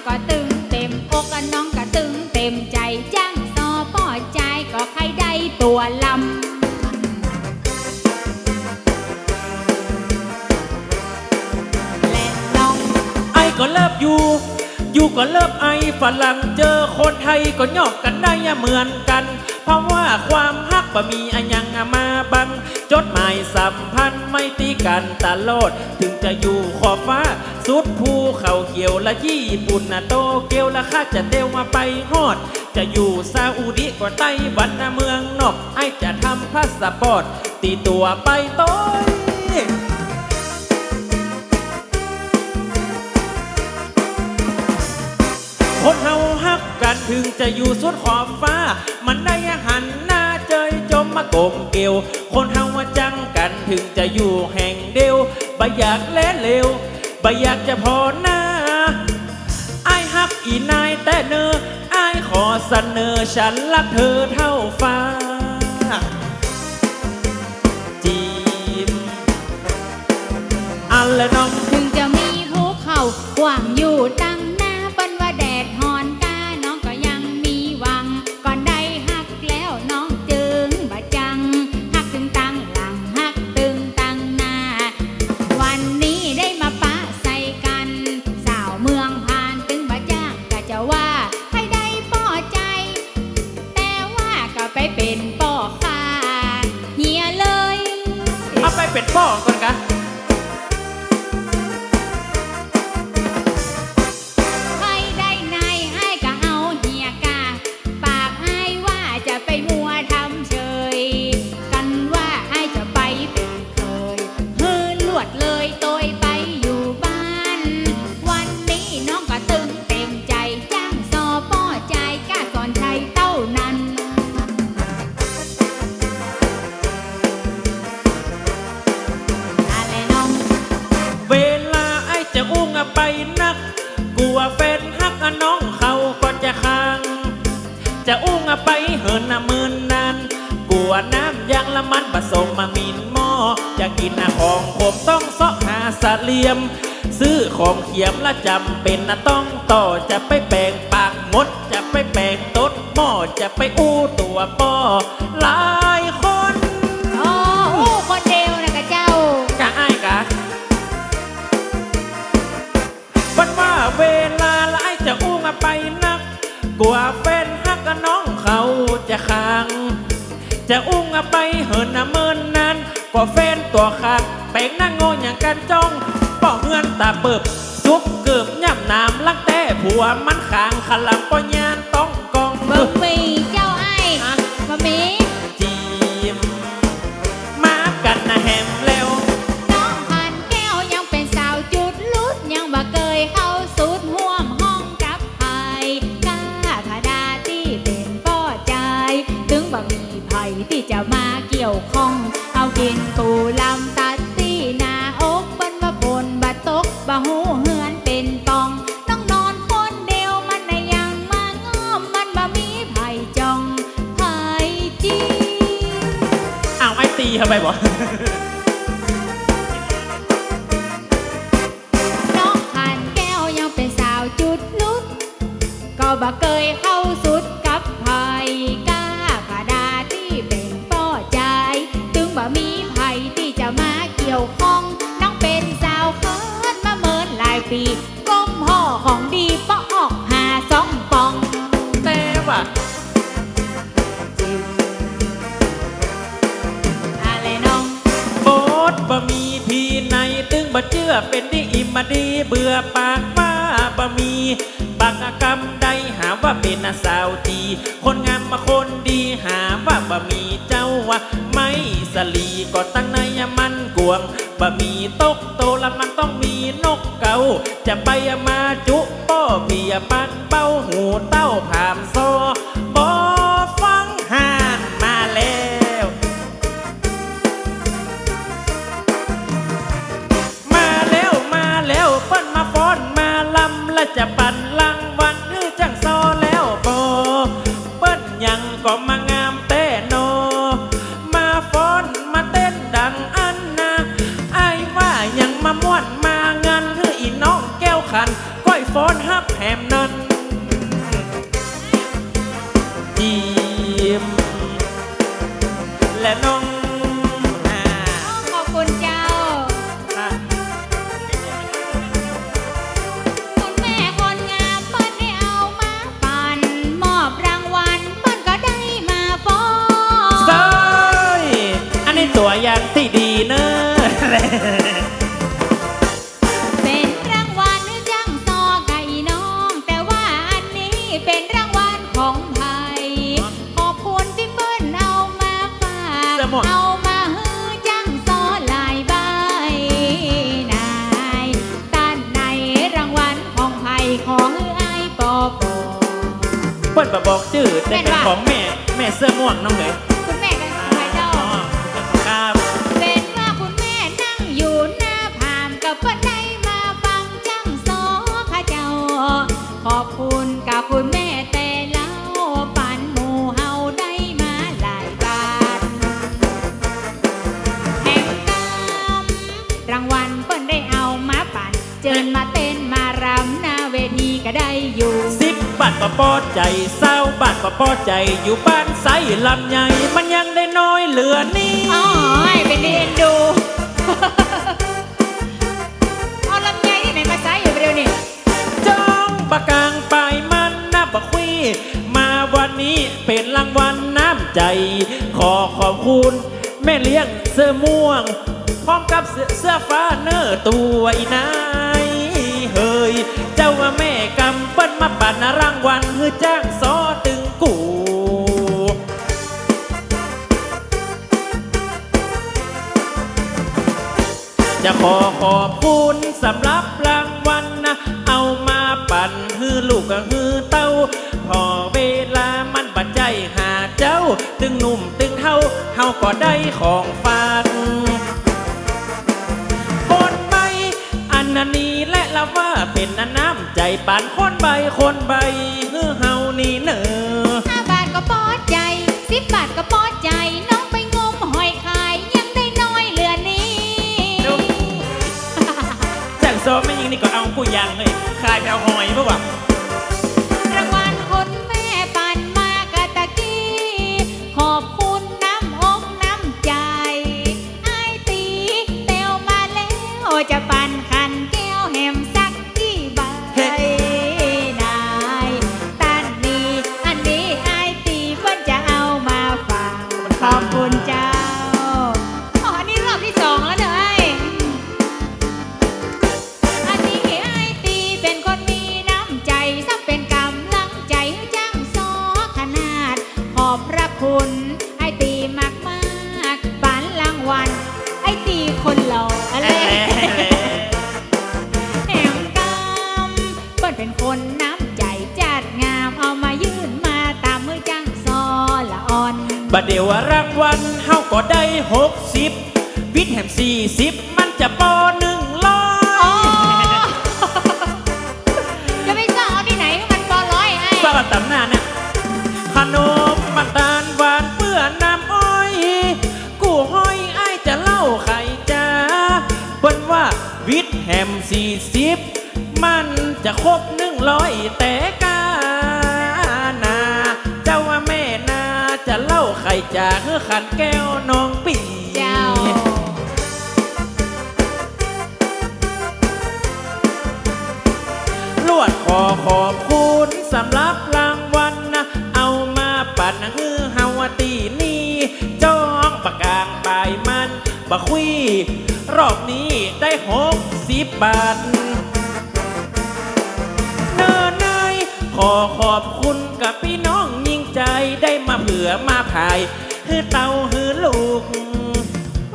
ก็ตึงเต็มอกน้องก็ตึงเต็มใจจ้างซอป้อใจก็ใครได้ตัวลำและน้องไอ้ก็เลิฟอยู่ก็เลิฟไอ้ฝรั่งเจอคนไทยก็ยอกกันได้เหมือนกันเพราะว่าความฮักบ่มีอันยังมาบังจดหมายสัมพันธ์ไม่ตีกันตลอดถึงจะอยู่ขอบฟ้าสุดภูเขาเขียวละญี่ปุ่นนะโตเกียวละข้าจะเตวมาไปฮอดจะอยู่ซาอุดิก็ไต้หวันนะเมืองนอกไอ้จะทำพาสปอร์ตตีตัวไปโต้คนเฮาฮักกันถึงจะอยู่สุดขอบฟ้ามันได้หันหน้าเจยจมมากลมเกลียวคนเฮาว่าจังกันถึงจะอยู่แห่งเดียวบ่อยากแล้เลวบ่อยากจะพอหน้าไอ้ฮักอีนายแต่เนอไอ้ขอเสนอฉันรักเธอเท่าฟ้าจีมอันและน้องถึงจะมีภูเขากว้างอยู่ตั้งหน้าเป็นว่าแดดฮอนกาน้องก็ยังมีหวังก่อนได้ฮักแล้วน้องจึงบ่จังฮักถึงตั้งหลังฮักตึงตั้งหน้าวันนี้ได้มาปะใส่กันสาวเมืองผ่านตึงบ่จ้างก็จะว่าให้ได้ป้อใจแต่ว่าก็ไปเป็นป้อค่าเฮียเลยเอาไปเป็นป้อก่อนกันไปนักกลัวแฟนฮักน้องเขาก็จะค้างจะอุ้งไปเหินหมื่นนานกลัวน้ำยางละมันผสมมามินหม้อจะกินของผมต้องซอกหาสะเหลี่ยมซื้อของเขียมละจำเป็นต้องต่อจะไปแปลงปากมดจะไปแปลงต้นหม้อจะไปอู้ตัวป้อหลายคนโอ้คนเดียวนะกะเจ้ากะอ้ายกะวันว่าเวลาละไอจะอุ้งไปนักกลัวแฟนฮักน้องเขาจะค้างจะอุ้งไปเหินเมินนั้นก็แฟนตัวขาดแปลงนั่งโง่อย่างกันจ้องป้อเฮือนตาเปิบซุปเกือบย่ำน้ำลังแต่ผัวมันขางขลังป้อยานต้องกองบะหมี่เจ้าไอ้บะหมี่จีมมากันนะแฮมแล้วน้องพันแก้วยังเป็นสาวจุดลุดยังบ่เคยเข้าสุดห่วมห้องกับไผ่กล้าผาดาที่เป็นป้อใจถึงบ่มีไผ่ที่จะมาเกี่ยวข้องเอากินตูลำตัดตีหน้าอกเป็นว่าฝนบ่ตกบ่หูเฮือนเป็นปองต้องนอนคนเดียวมันในยังมางอมมันบ่มีไผ่จองไผ่จีอ้าวไอ้ตีทำไมบ่น้องผ่านแก้วยังเป็นสาวจุดลุดก็บ่เคยเข้าสุดกับไผ่กล้าผาดาที่เป็นป้อใจถึงบ่มีไผ่ที่จะมาเกี่ยวข้องน้องเป็นสาวเคินมาเมินหลายปีก้มห่อของดีป้อออกหาสองปองแต่ว่าอะไรน้องโบดบ่มีที่ไหนตึงบ่เชื่อเป็นดีอิ่มมาดีเบื่อปากว่าบ่มีบางกรรมใดหาว่าเป็นสาวจีคนงามมาคนดีหาว่าบ่มีเจ้าว่าไม่สลีก็ตั้งในมันกวงบ่มีตกโตละมันต้องมีนกเก่าจะไปมาจุป้อเพียปันเป้าหูเต้าผามซอบ่ฟังห่านมาแล้วเปิ้นมาฟ้อนมาลำและจะปั่นลังวันคือจังซอแล้วบ่เปิ้นยังก็มางามแต่โนมาฟ้อนมาเต้นดังอันนะอ้ายว่ายังมาม่วนมางานคืออีน้องแก้วขันก้อยฟ้อน นฮักแหมนั้นจีมและน้องขอบคุณเจ้าคุณแม่คนงามเปิ้นได้เอามาปั่นมอบรางวัลเปิ้นก็ได้มาฟ้อง ใช่อันนี้ตัวอย่างที่ดีเนอะ เป็นรางวัลจังซอไก่น้อง แต่ว่าอันนี้เป็นรางวัลของไผ่ขอบคุณที่เปิ้นเอามาฝากเอามาฮือจังซอหลายใบนายต้านในรางวัลของไผ่ของไอ้ปอปอ เปิ้นมาบอกชื่อแต่เป็นของแม่เสื้อม่วงน้องเลย คุณแม่กันไผ่เจ้า ครับ เป็นว่าคุณแม่นั่งอยู่หน้าผามกับเปิ้นได้มาฟังจังซอข้าเจ้า ขอบคุณกับคุณแม่แต่เล่าปันหมู่เฮาได้มาหลายบาทแห่งกำรางวัลเปิ้นได้เอามาปั่นเจิญมาเต้นมารำหน้าเวทีก็ได้อยู่ 10 บาทก็พอใจ20 บาทก็พอใจอยู่บ้านไซลำใหญ่มันยังได้น้อยเหลือนี่ อ๋อเป็นเอ็นดู เอาลำไยที่ไหนมาใช้อยู่เร็วนี่ จ้องปากกางไปมันนับบักวีมาวันนี้เป็นรางวัลน้ำใจ ขอขอบคุณแม่เลี้ยงเสื้อม่วง พร้อมกับเสื้อฟ้าเนื้อตัวอีนายเฮ้ยเจ้าว่าแม่กำเปิ้นมาปั่นรางวัลคือจ้างซอตึงกู จะขอขอบคุณสำหรับรางวัลนะเอามาปั่นฮือลูกกับฮือเต้าพอเวลามันปัจจัยหาเจ้าตึงหนุ่มตึงเท่าเฮาก็ได้ของฝากคนใบอันนี้และละว่าเป็นน้ำใจปั่นคนใบฮือเฮานี่เนอ5 บาทก็พอใจ10 บาทก็พอใจน้องไปงมหอยขายยังได้น้อยเหลือนี้ จังโซไม่ยิงนี่ก็เอาผู้ยังเลยคายไปเอาหอยปะวะ รางวัลคนแม่ปั่นมากะตะกี้ขอบคุณน้ำอกน้ำใจไอ้ตีเตียวมาแล้วจะปั่นขันแก้วแหมสักกี่ใบนายตันนี้อันนี้ไอ้ตีเพิ่นจะเอามาฝากขอบคุณเจ้าอ๋ออันนี้รอบที่2แล้วเด้ออันนี้ไอ้ตีเป็นคนมีน้ำใจสักเป็นกำลังใจให้จ้างซอขนาดขอบพระคุณไอ้ตีมากมากปานรางวัลไอ้ตีคนหล่ออะไรแห่งกำเปิ้นเป็นคนน้ำใจจัดงามเอามายื่นมาตามมือจ้างซอละอ่อน บัดเดี๋ยวรางวัลเฮาก็ได้60วิทย์แหม40มันจะปอจะไปสอที่ไหนมันปอร้อยไอ้ 100สวัสดิ์หน้าเนี่ยขนมมันตาลหวานเปื้อนน้ำอ้อยกูห้อยไอ้จะเล่าไข่จ้าเปิ้นว่าวิทย์แหม40มันจะครบ100แต่กานาเจ้าว่าแม่นาจะเล่าไข่จ้าเฮือขันแก้วน้องปี เจ้า ลวดขอขอบคุณสำหรับรางวัลนะเอามาปั่นฮือเฮาตีนี่จ้องปากกางปลายมันบักคุยรอบนี้ได้60 บาทเนินเนยขอขอบคุณกับพี่น้องยิ่งใจได้มาเผื่อมาพายฮือเต้าฮือลูก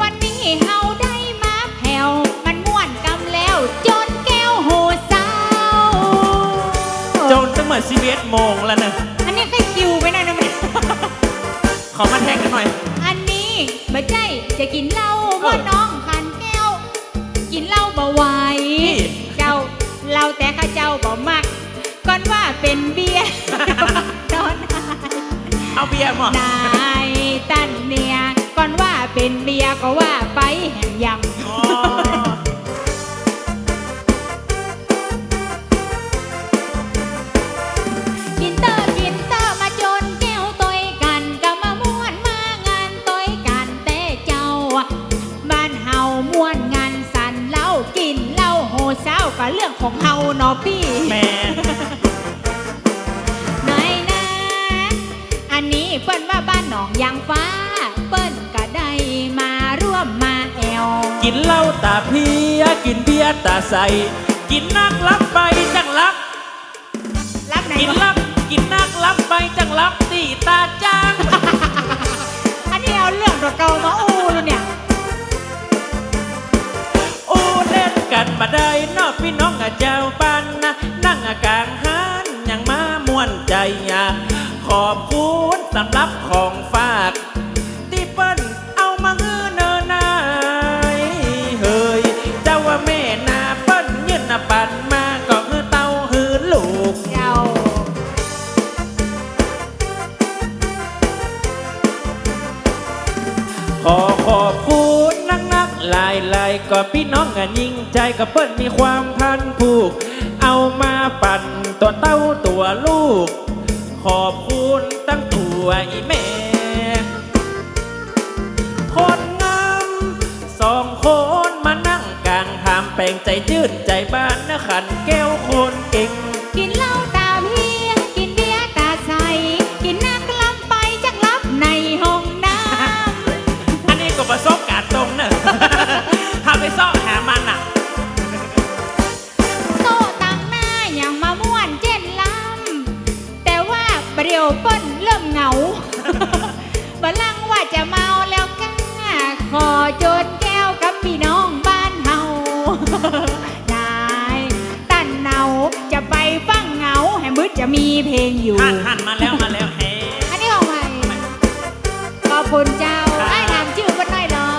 วันนี้เฮาได้มาแผ่วมันม่วนกำแล้วจนแก้วหูเศร้า จนตั้งแต่11 โมงแล้วนะ อันนี้ใครคิวไปหน่อยนะมัน ขอมาแทงกันหน่อย อันนี้บ่ใจจะกินเหล้าว่าน้องขันแก้ว กินเหล้าบ่ไหวเจ้าเหล้าแต่ข้าเจ้าบ่มักก่อนว่าเป็นเบียร์ นอนหาย เอาเบียร์มาน ายตันเนี่ยก่อนว่าเป็นเบียร์ก็ว่าไปแห่งยัง อ๋อ กินเหล้าตาเพียกินเบียร์ตาใสกินนักลับไปจังลับ รับไหน กิน วะ ลับกินนักลับไปจังลับตีตาจ้าง อันนี้เอาเรื่องตัวเก่ามาอู้เลยเนี่ย โอ้เล่นกันมาได้นอกพี่น้องเจ้าปันนะนั่งกลางหันยังมาม่วนใจขอบคุณสำหรับของฝากที่เปิ้นเอามาฮื้อเนินนายเฮ้ยเจ้าว่าแม่นาเปิ้นยืนปันมาก็ฮื้อเต้าฮื้อลูก เจ้า ขอขอบคุณนักหลายก็พี่น้องยิ่งใจก็เปิ้นมีความพันผูกเอามาปั่นตัวเต้าตัวลูกขอบคุณตั้งตัวอีแม่คนงามสองคนมานั่งกลางทำแปลงใจจืดใจบ้านนะขันแก้วคนเก่ง กินเหล้าตาเพียกินเบียร์ตาใสกินนักล้ำไปจักลับในห้องน้ำ อันนี้ก็ประสบการณ์ตรงเนอะ หาไปซ่อหามันอ่ะ โต๊ะตั้งหน้าอย่างมาม่วนเจนลำแต่ว่าประเดี๋ยวเปิ้นเริ่มเหงา บัลลังก์ว่าจะเมาแล้วก้าขอโจนแก้วกับพี่น้องบ้านเฮา นายตั้นเนาจะไปฟังเหงาให้มืดจะมีเพลงอยู่ หันมาแล้วเฮ้ อันนี้ของใครขอบคุณเจ้า ครับ ไอ้ถามชื่อเปิ้นได้เหรอ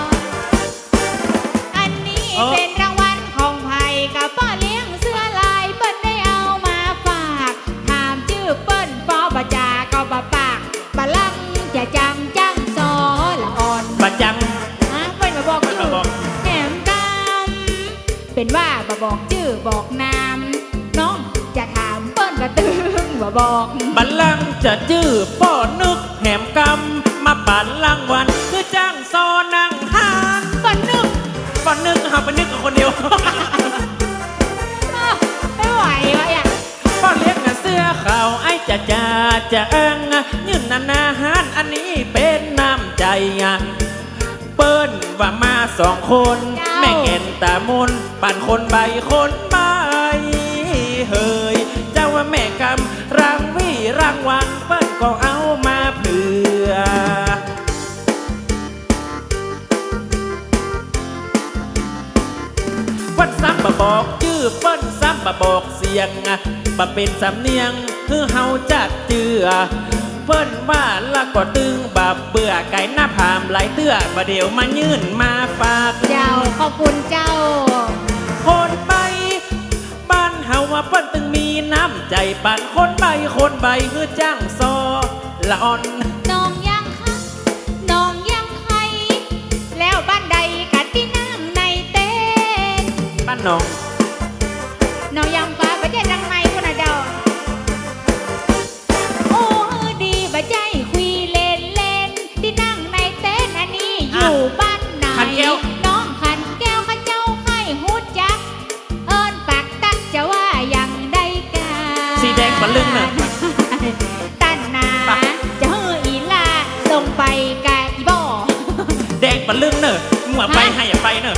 อันนี้ โอ้ เป็นรางวัลของไผ่กับป้าเลี้ยงเสื้อลายเปิ้นได้เอามาฝากถามชื่อเปิ้นปอบะจาก็บะปากบะลังจะจังจังซอละอ่อน บะจัง ฮะเปิ้นมาบอก เปิ้นมาบอก แหมกำเป็นว่าบะบอกชื่อบอกนามน้องจะถามเปิ้นกระตึงบะบอก บัลลังก์จะจื้อป้อนึกแหมกำมาปั่นรางวัลคือจ้างซอนั่งหาน เปิ้นนึก ป้อนึกหาไปนึกกับคนเดียว อ้าวไม่ไหววะอ่ะ ป้อเลี้ยงเสื้อขาวไอ้จะเอิงยืนนาหารอันนี้เป็นน้ำใจเปิ้นว่ามาสองคน แม่เงินตามนปั่นคนใบคนใบเฮ้ยเจ้าว่าแม่กำรางวี่รางวัลเปิ้นก็เอามาเผื่อเปิ้นซ้ำบะบอกชื่อเปิ้นซ้ำบะบอกเสียงบะเป็นสำเนียงคือเฮาจัดเจือเปิ้นว่าละก็ตึงบะเบื่อไก่หน้าผามไหลเตื้อบะเดี๋ยวมายื่นมาฝาก เจ้าขอบคุณเจ้า คนใบบ้านเฮาว่าเปิ้นตึงมีน้ำใจปั่นคนใบคือจ้างซอละอ่อน น้องยังคะน้องยังใคร แล้วบ้านใดกัดที่นั่งในเต้น บ้านน้อง น้องยังฟ้าประเทศดังในคนน่ะเจ้า โอ้ดีบะใจคุยเล่นเล่นที่นั่งในเต้นอันนี้อยู่บ้านไหน ขันแก้ว น้องขันแก้วข้าเจ้าไข่ฮูดจัก เอิ้นปากตักจะว่าอย่างใดกา สีแดงปะลึงน่ะ ตันนาจะเฮืออีลาลงไปกะอีบ่อ แดงปะลึงเนอะมึงว่าไปให้อย่าไปเนอะ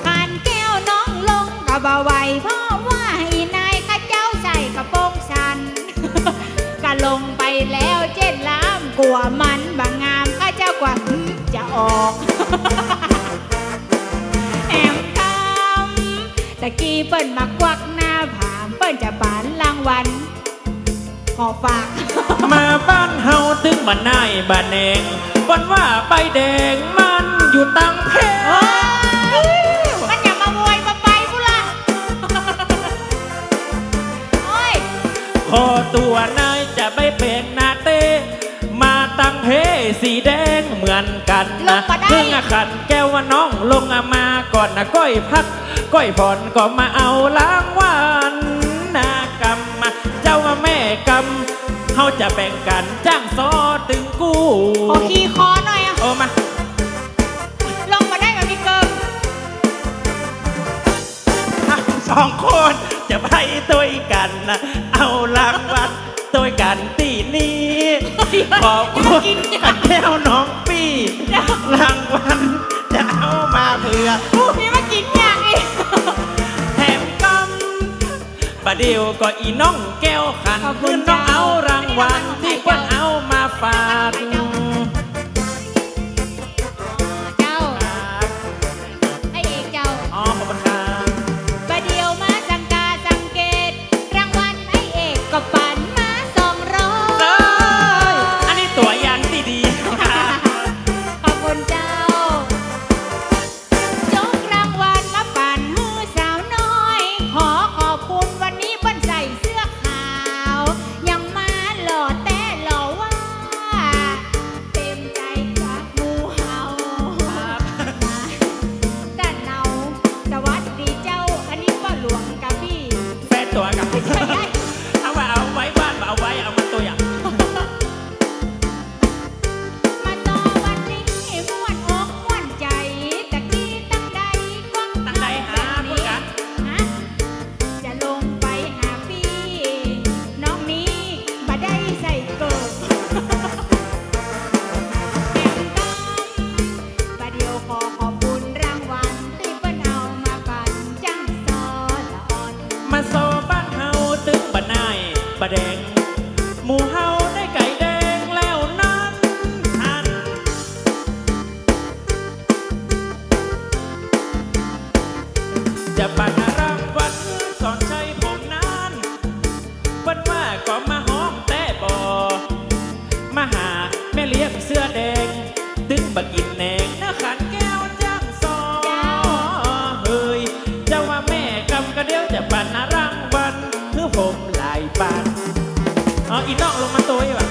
ผ่านแก้วน้องลงก็บ่ไหวเพราะว่าอีนายข้าเจ้าใส่กระโปรงสัน ก็ลงไปแล้วเจ็ดล้ามกลัวมันบางงามข้าเจ้ากว่าจะออก แอมคำตะกี้เปิ้นมากวักหน้าผามเปิ้นจะปานรางวัลขอฝาก มาบ้านเฮาถึงบ้านนายบ้านแดงวันว่าใบแดงมันอยู่ตังเพ โอ้ยมันอย่ามาโวยมาไปกูละ โอ้ย ขอตัวนายจะไปเป็นนาเต้มาตังเพสีแดงเหมือนกันนะเพิ่งขันแก้วว่าน้องลงมาก่อนนะก้อยพักก้อยผ่อนก็มาเอาล้างวันนากรรมมาเจ้าว่าแม่กรรมเขาจะแบ่งกันจ้างซอตึงกู้ ขอขี่คอหน่อยอะ โอ้มา ลงมาได้แบบมีเกิม ทั้งสองคนจะไปด้วยกันนะเอารางวัล โดยกันตีนี้ขอบคุณกันแก้วน้องปี้รางวัลจะเอามาเผื่อ พี่มากินอย่างอีก แถมกำประเดี๋ยวก็อีน้องแก้วขัน ขอบคุ ขึ้ ณ นน้องเอารางวัล เจ้า ที่เพิ่นเอามาฝาก เจ้าไอเอกเจ้า อ๋อขอบคุณครับ ประเดี๋ยวมาสังกาสังเกต รางวัลไอเอกก็ปั่นมา200 เอ้ยอันนี้ตัวอย่างที่ดี ขอบคุณเจ้ายกรางวัลมาปั่นมือสาวน้อย ขอขอบคุณวันนี้เปิ้นใส่เสื้อขาว ยังมาหล่อแต่หล่อว่า เต็มใจจากหมูเฮาด้านเนาสวัสดีเจ้า อันนี้ป้าหลวงกับพี่ แฟนตัวกับ ใช่ไหม เอาไว้เอาไว้บ้านเอาไว้เอามาตัวอย่าง มาต่อวันนี้ม่วนอกม่วนใจตะกี้ตั้งใดกว้าง ตั้งใดหาพูดกัน ฮะจะลงไปหาพี่ น้องนี้บ่ได้ใส่เกิบแห่งกำประเดี๋ยวขอขอบคุณรางวัลที่เปิ้นเอามาปั่นจังซอละอ่อน มาโซบ้านเฮาตึกบ้านนายบ้านแดงหมู่เฮาได้ไก่แดงแล้วนั้นทันจะปันรางวัลสอนใจผมนั้นเปิ้นว่าก็มาห้อมแต่บ่มาหาแม่เลี้ยงเสื้อแดงตึงบักกินแหนงนะขันแก้วจ้างซอเฮ้ยเจ้าว่าแม่กำกระเดียวจะปันรางวัลคือผมหลายปันอ๋ออีน้องลงมาตัวอยู่อ่ะ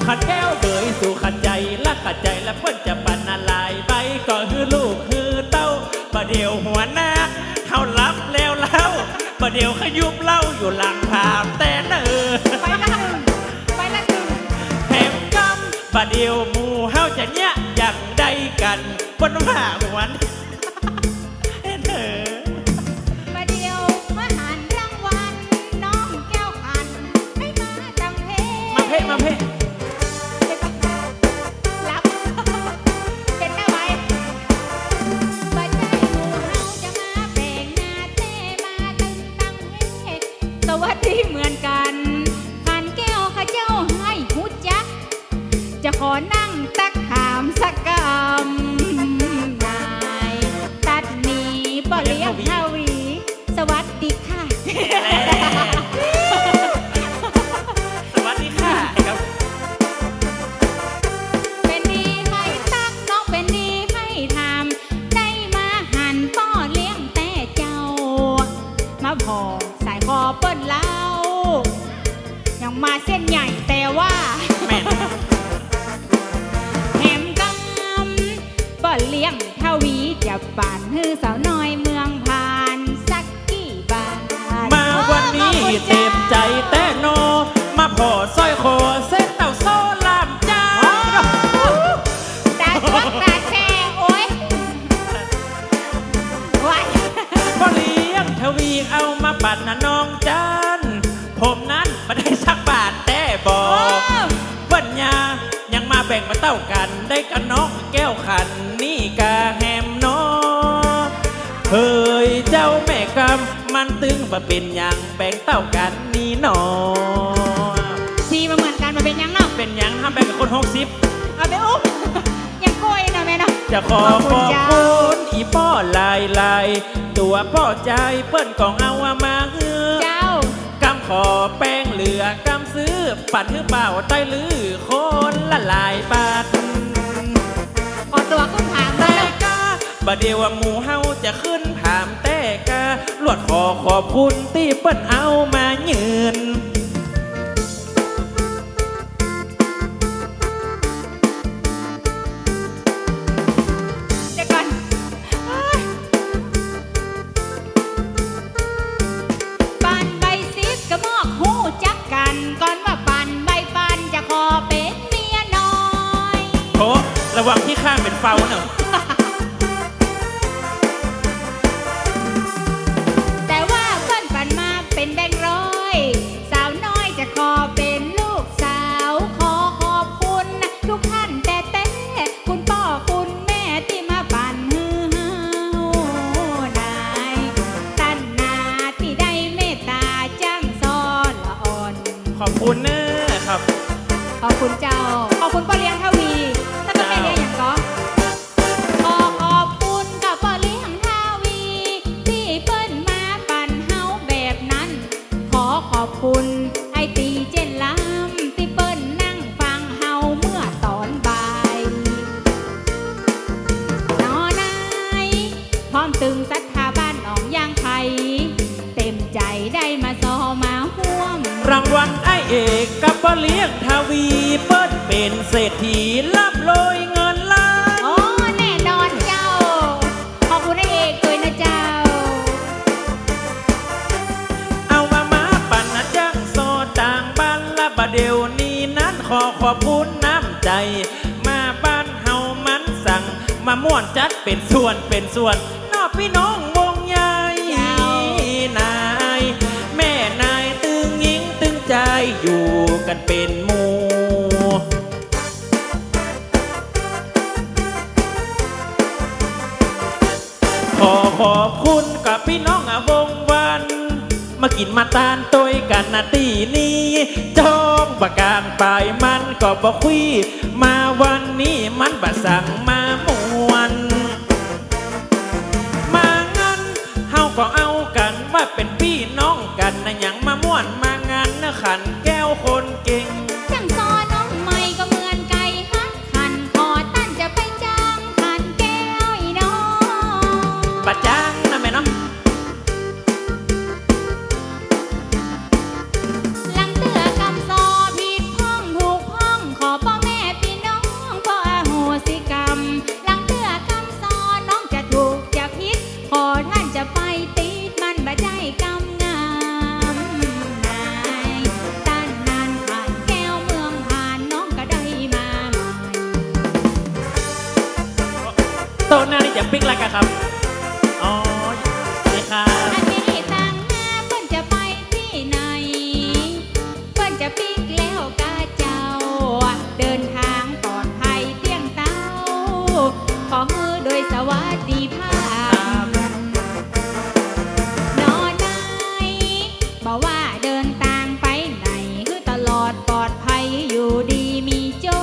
ขัดแก้วเบยสู่ขัดใจละขัดใจและเพิ่นจะปันลายใบก็คือลูกคือเต้าประเดี๋ยวหัวหน้าเขารับแล้วเล่าประเดี๋ยวขยุบเล่าอยู่หลังภาพแต่เนอ ไปละหนึ่งไปละหนึ่ง แถมกำประเดี๋ยวหมู่เฮาจะเนี่ยอย่างใดกันบนว่าหวนเนอ มาเดียวมาหันรางวัลน้องแก้วขันให้มาจังเพ มาเพ่มาเพ่ รับ เป็นแม่ไว้บัดใจหมู่เฮาจะมาแบ่งหน้าเต้มาตึงตังเฮสวัสดีเหมือนกันขันแก้วข้าเจ้าให้หูจัก จะขอนั่งตักถามสักกำนายตัดหนีบ่เลี้ยงเท่าหวีสวัสดีค่ะ สวัสดีค่ะครับ เป็นดีให้ตักน้องเป็นดีให้ทำได้มาหันพ่อเลี้ยงแต่เจ้า มาพอสายคอเปิ้นเล่ายังมาเส้นใหญ่แต่ว่า แม่น แหมกำบ่เลี้ยงเท่าหวีจะป่านฮือสาวน้อยเมืองผ่านสักกี่บาท มาวันนี้ ขอบคุณ เต็มใจแต่โน มาพอสร้อยคอเส้นเต่าโซ่ลามจ้า ตาชวกตาแช่โอ้ยว้าย พ่อเลี้ยงทวีเอามาปั่นนะน้องจันผมนั้นไม่ได้สักบาทแต่บอ โอ้ ปัญญายังมาแบ่งมาเต้ากันได้กันน้องแก้วขันนี่กาแฮมน้อเฮ้ยเจ้าแม่กำมันตึงมาเป็นอย่างแบ่งเต้ากันนี่หนอ สีมาเหมือนกันมาเป็นยังเนาะ เป็นอย่างห้ามแบ่งกับคน60เอาไปอุ้มยังโกยนะแม่เนาะ จะขอขอบคุณอีป้อลายตัวป้อใจเปิ้นกองเอามาเฮือ เจ้าก ำขอแป้งเหลือกำซื้อปั่นหื้อเปล่าใต้ลือคนละลายบาท ขอตัวขึ้นถามเล แต่ ย กาบ่เดียวว่าหมู่เฮาจะขึ้นถามแต่กาลวดขอขอบคุณที่เปิ้นเอามายืน เดี๋ยวก่อนเอ้ยปันใบซิสกระมอกหูจักกันก่อนว่าปันใบปันจะขอเป็นเมียน้อย โถระวังที่ข้างเป็นเฝ้าเนอะ แต่ว่า คุณเจ้าขอบคุณป้าเลี้ยงทวีแล้วก็แม่เลี้ยงอย่างก็ขอบคุณกับป้าเลี้ยงทวีที่เปิ้นมาปั่นเฮาแบบนั้นขอบคุณไอตีเจนลำที่เปิ้นนั่งฟังเฮาเมื่อตอนบ่ายนอนายพร้อมตึงศรัทธาบ้านหนองยางไผ่เต็มใจได้มาซอมาห่วม รางวัลไอเอกกับป้าเลี้ยงทวีเปิ้ลเป็นเศรษฐีร่ำรวยเงินล้าน โอ้แน่นอนเจ้า ขอบคุณไอเอกเลยนะเจ้า เอามาปั่นนะจังโซต่างบ้านละบะเดียวนี้นั้นขอบคุณน้ำใจ มาบ้านเฮามันสั่งมาม่วนจัดเป็นส่วนนอกพี่น้องวงใหญ่ เจ้า นายแม่นายตึงยิงตึงใจอยู่กันเป็นหมู่ขอบคุณกับพี่น้องวงวันมากินมาตานตัวกันนาตีนี้จองประกางปลายมันก็บอกคุยมาวันนี้มันบะสั่งมามวนมางั้นเฮาก็เอากันว่าเป็นพี่น้องกันนะอย่างมาม่วนมางานนะขันแก้วคนเก่ง จังซอน้องใหม่ก็เหมือนไก่ฮักขันคอตั้นจะไปจ้างขันแก้วอีน้อง ปะจังนะแม่เนาะ ลำเตือกำซอผิดพ้องถูกพ้องขอพ่อแม่พี่น้องขออโหสิกรรมลำเตือกำซอน้องจะถูกจะผิดขอท่านจะไปติดมันบ่ได้กำงามนายต้านนานผ่านแก้วเมืองผ่านน้องก็ได้มาใหม่ โต๊ะหน้านี่จะปิ๊กแล้วกันครับอ๋อนี่ครับ อันนี้ต่างหน้าเปิ้นจะไปที่ไหนเปิ้นจะปิกแล้วกาเจ้าเดินทางปลอดภัยเตี้ยงเต้าขอมือโดยสวัสดิภาพนอนไหนบอกว่าเดินทางไปไหนคือตลอดปลอดภัยอยู่ดีมีโจ้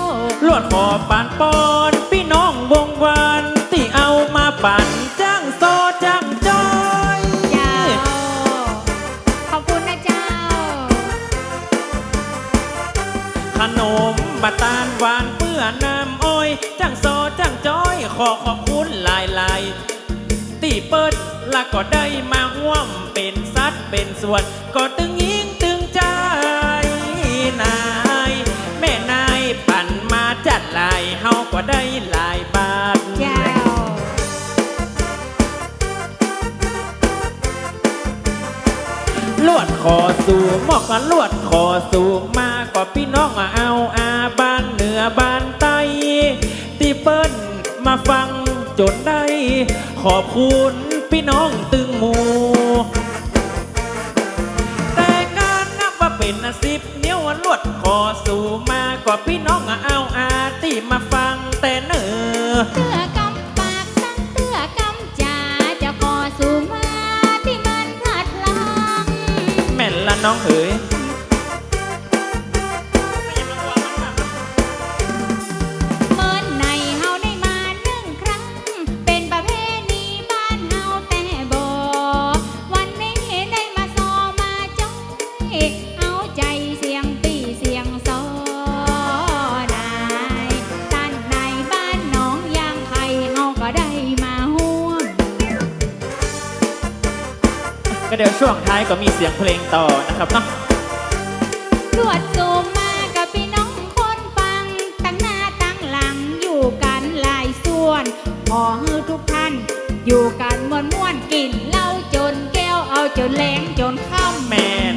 ลวดขอปานปอนพี่น้องวงวันที่เอามาปั่นจ้างโซจ้างจอย เจ้าขอบคุณนะเจ้า ขนมบะตาลหวานเปื้อน้ำอ้อยจ้างโซจ้างจอยขอบคุณหลายตีเปิดละก็ได้มาห่วมเป็นสัดเป็นส่วนก็ตึงยิงตึงใจนายแม่นายปั่นมาจัดลายเฮาก็ได้หลายบาท เจ้า ลวดคอสู่หมอกกันลวดคอสู่มาก็พี่น้องเอาอาบ้านเหนือบ้านใต้ตีเปิ้นมาฟังจนได้ ขอบคุณพี่น้องตึงหมู่แต่การนับว่าเป็น10 นิ้วลวดคอสู่มาก็พี่น้องเอาอาตีมาฟังแต่เนอ เตื้อกำปากตั้งเตื้อกำจ่าจะขอสู่มาที่มันพลัดพลัง แม่นละน้องเอ๋ย เมื่อในเฮาได้มา1 ครั้ง เป็นประเพณีบ้านเฮาแต่บ่วันนี้ได้มาซอมาจ้อยเอาใจเสียงปีเสียงซอนายตั้นในบ้านหนองยางไข่เฮาก็ได้มาห่วม ก็เดี๋ยวช่วงท้ายก็มีเสียงเพลงต่อนะครับเนาะ รวดสูมมากับพี่น้องคนฟังตั้งหน้าตั้งหลังอยู่กันหลายส่วนขอให้ทุกท่าน อยู่กันม่วนๆกินเหล้าจนแก้วเอาจนแหลงจนค่ำ แมน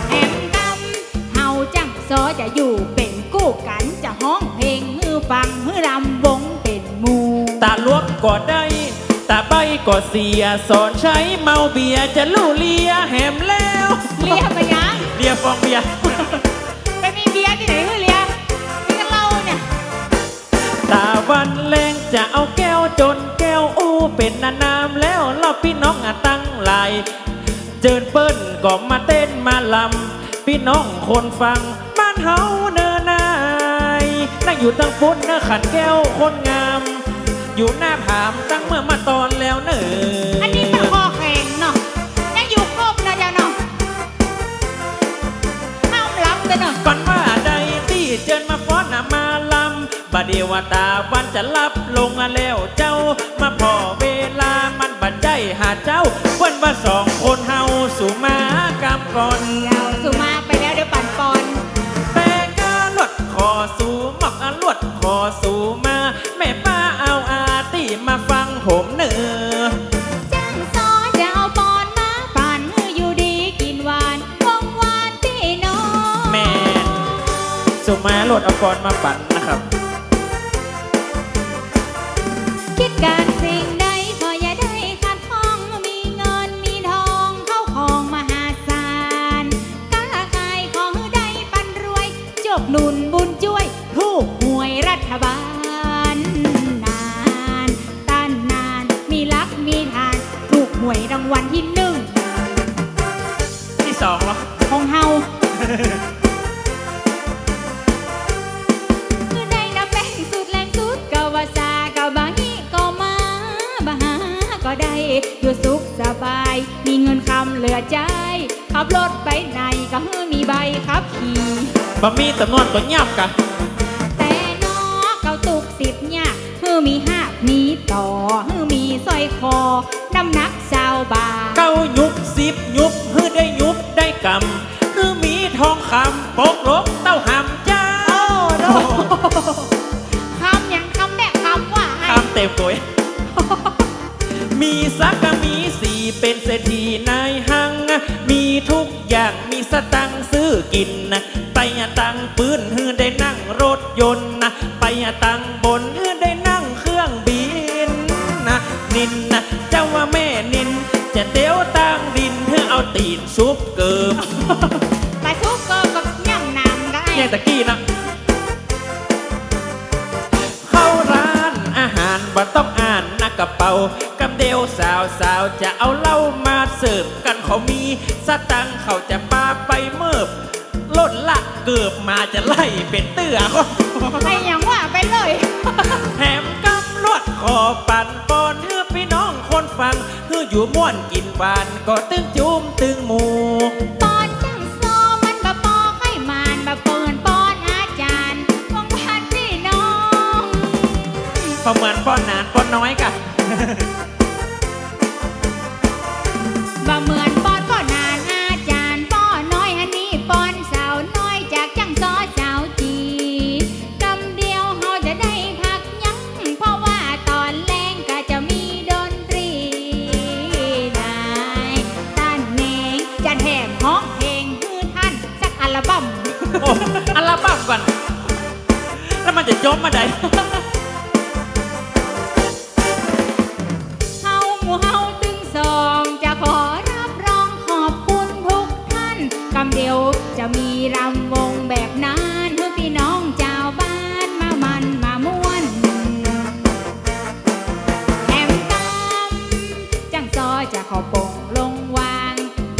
แอมกำเฮาจังซอจะอยู่เป็นกู้กันจะห้องเพลงฮือฟังฮือรำวงเป็นหมู่ ตาลวกก็ได้ตาใบก็เสียสอนใช้เมาเบียร์จะลู่เลียแหมแล้ว เลียมายัง เลียฟองเบียร์ ไปมีเบียร์ที่ไหนฮือเลียมีกันเหล้าเนี่ย ตาวันแรงจะเอาแก้วจนแก้วอู้เป็นนานามแล้วเราพี่น้องตั้งหลายเจิญเปิ้นก็มาเต้นมาลำพี่น้องคนฟังมัน เฮาเนินนายนั่งอยู่ตั้งปุ้นเนื้อขันแก้วคนงาม อยู่หน้าผามตั้งเมื่อมาตอนแล้วเนอ อันนี้ตะคอแข็งเนาะยังอยู่ครบนะเจ้าเนาะห้ามรับเลยเนาะ ก่อนว่าใดที่เจิญมาฟ้อนมาลำบาเดียวตาวันจะรับลงแล้วเจ้ามาพอเวลามันบัดใจหาเจ้าวันว่าสองคนเฮาสู่มากำก่อน เจ้าสุมาไปแล้วเดี๋ยวปั่นปอน แต่กาลวดขอสู่หมอกลวดขอสู่มาแม่ป้าเอาอาตีมาฟังผมเนื้อ จ้างซอจะเอาปอนมาปั่นอยู่ดีกินหวานวงหวานพี่น้อง แม่สู่มาลวดเอากรมาปั่นนะครับ คิดการสิ่งใดขออย่าได้ขาดข้องมีเงินมีทองเข้าของมหาศาลค้าขายของได้ปันรวยจบหนุนบุญช่วยถูกหวยรัฐบาลนานต้านนานมีรักมีทานถูกหวยรางวัลที่หนึ่ง ที่สองเหรอ ของเฮา คือได้นับแบ่งสุดแรงสุดก็ว่าซาก็บางนี้ก็มาบาหาก็ได้อยู่สุขสบาย มีเงินคำเหลือใจขับรถไปไหนก็มีใบขับขี่ บะมีตำนวนก็ย่ำกะ แต่นอเกาตุกสิบเนี่ยมีห้ามีต่อมีสร้อยคอน้ำหนักชาวบาท เก้ายุบสิบยุบฮือได้ยุบได้กำคือมีทองคำปกลกเต้าหำเจ้า โอ้โดคำอย่างคำแม่คำว่าไง คำเต็มตัวมีสักกะมีสีเป็นเศรษฐีนายหัง มีทุกอย่างมีสตังค์ซื้อกินนะไปตังปืนฮือได้นั่งรถยนต์นะไปตังบนฮือได้นั่งเครื่องบินนะนินนะเจ้าว่าแม่นิน จะเตี้ยวตั้งดินเพื่อเอาตีนซุปเกิบ ไปซุปก็กับย่ำนำได้ แย่ตะกี้นะเข้าร้านอาหารบ่ต้องอ่านนะกระเป๋ากำเดียวสาวจะเอาเหล้ามาเสิร์ฟกันเขามีสตังค์เขาจะปาไปเมิบล้นละเกือบมาจะไล่เป็นเตื้อเขา ไปอย่างว่าไปเลย แถมกำลวดขอปั่นปอนเพื่อพี่น้องคนฟังเพื่ออยู่ม่วนกินหวานก็ตึงจุ้มตึงหมู ปอนจังโซมันบะปอกให้มานบะเปินปอนอาจารย์วงพันพี่น้อง ประเมินป้อนนานป้อนน้อยกะ บะเหมือนปอนปอนนานอาจารย์ป้อน้อยอันนี้ปอนสาวน้อยจากจังซอสาวจีกำเดียวเฮาจะได้พักยั้งเพราะว่าตอนแรงก็จะมีดนตรีนายต้านเนงจะแถมฮ้องเพลงคือท่านสักอัลบั้ม โอ้อัลบั้มก่อนแล้วมันจะจบมาได้ เฮาหมู่เฮาตึงสองจะขอรับรองขอบคุณทุกท่านกำเดียวจะมีรำวงแบบนั้นเพื่อพี่น้องชาวบ้านมามันมาม่วนแถมกำจังซอจะขอปงลงวาง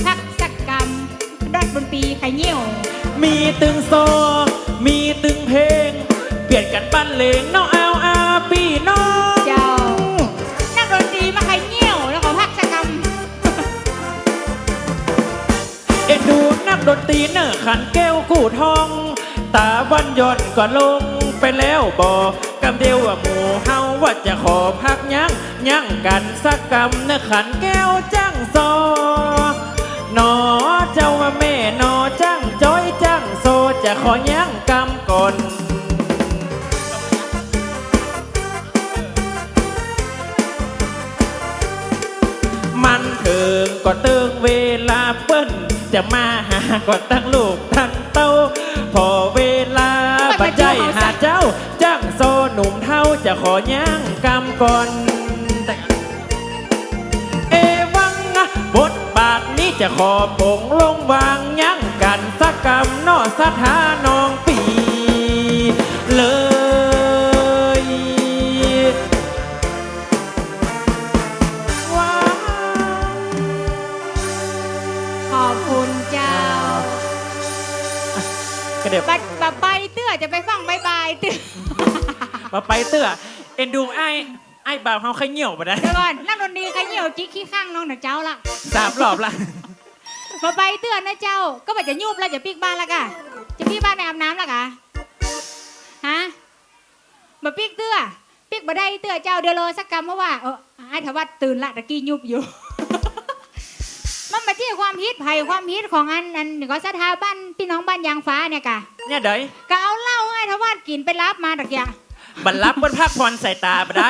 ทักษกรรมรัฐบนตรีไข่เหี่ยว มีตึงโซ มีตึงเพลง เปลี่ยนกันบรรเลงน้องเอาอาพี่น้อง เจ้านักดนตรีมาไข่เหี่ยวแล้วขอทักษกรรม เอ็นดูนักดนตรีเนอขันแก้วกู้ทอง ตาวันย่อนก็ลงไปแล้วบอกกำเดียวว่าหมู่เฮาว่าจะขอพักยั้งกันสักกำเนอขันแก้วจังซอหนอเจ้าว่าแม่หนอจังจ้อยจังโซจะขอยั้งกำก่อน มันถึงก็ตึงเวลาเปิ้นจะมาหาก็ตั้งลูกตั้งเต้า พอเวลาบัดใจหาเจ้าจ้างโซหนุ่มเท่าจะขอย่างกำก่อน เอวังบทบาทนี้จะขอปงลงวางยั้งกันสักกำนอสถานองปีเลย ขอบคุณเจ้า ก็เดี๋ยว บัด เตื้อ มาไปเตื้อเอ็นดูไอ้บ่าวเฮาขยเหี่ยวบ่ได้ เดี๋ยวก่อนนักดนตรีใครเหี่ยวจิกขี้ข้างน้องหนักเจ้าละ 3 รอบละ มาไปเตื้อนะเจ้า ก็บอกจะยุบแล้วจะปีกบ้านละกะจะปีกบ้านในอาบน้ำละกะฮะมาปีกเตื้อปีกบ่ได้เตื้อเจ้าเดี๋ยวรอสักกรรมเพราะว่าไอ้ทวัดตื่นละตะกี้ยุบอยู่ มันมาที่ความฮิตไผ่ความฮิตของอันก็สถาบันพี่น้องบ้านยางฟ้าเนี่ยกะ เนี่ยเด้ย ก็เอาเหล้าให้ทวาดกินไปรับมาตะเกีย บันลับบนภาคพรใส่ตาบ่ได้